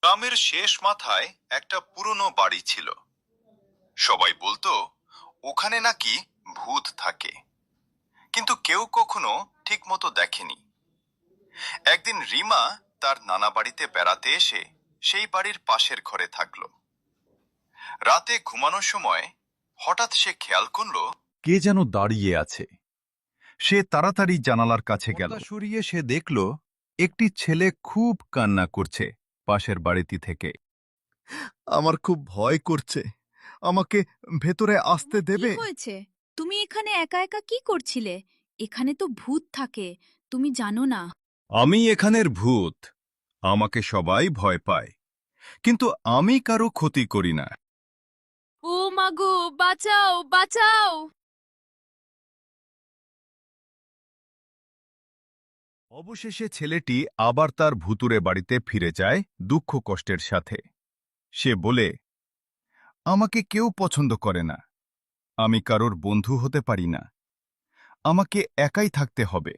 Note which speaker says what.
Speaker 1: গ্রামের শেষ মাথায় একটা পুরনো বাড়ি ছিল। সবাই বলতো ওখানে নাকি ভূত থাকে, কিন্তু কেউ কখনো ঠিক মতো দেখেনি। একদিন রিমা তার নানা বাড়িতে বেড়াতে এসে সেই বাড়ির পাশের ঘরে থাকলো। রাতে ঘুমানোর সময় হঠাৎ সে খেয়াল করলো কে যেন দাঁড়িয়ে আছে। সে তাড়াতাড়ি জানালার কাছে গেল। পর্দা সরিয়ে সে দেখল একটি ছেলে খুব কান্না করছে পাশের বাড়িটি থেকে। আমার খুব ভয় করছে, আমাকে ভেতরে আসতে
Speaker 2: তোমার কি
Speaker 1: দেবে?
Speaker 2: হয়েছে? তুমি এখানে একা একা কি করছিলে? এখানে তো ভূত থাকে, তুমি জানো না?
Speaker 1: আমি এখানের ভূত, আমাকে সবাই ভয় পায়, কিন্তু আমি কারো ক্ষতি করি না।
Speaker 2: ও মাগো, বাঁচাও বাঁচাও!
Speaker 1: অবশেষে ছেলেটি আবার তার ভুতুরে বাড়িতে ফিরে যায় দুঃখ কষ্টের সাথে। সে বলে, আমাকে কেউ পছন্দ করে না, আমি কারোর বন্ধু হতে পারি না, আমাকে একাই থাকতে হবে।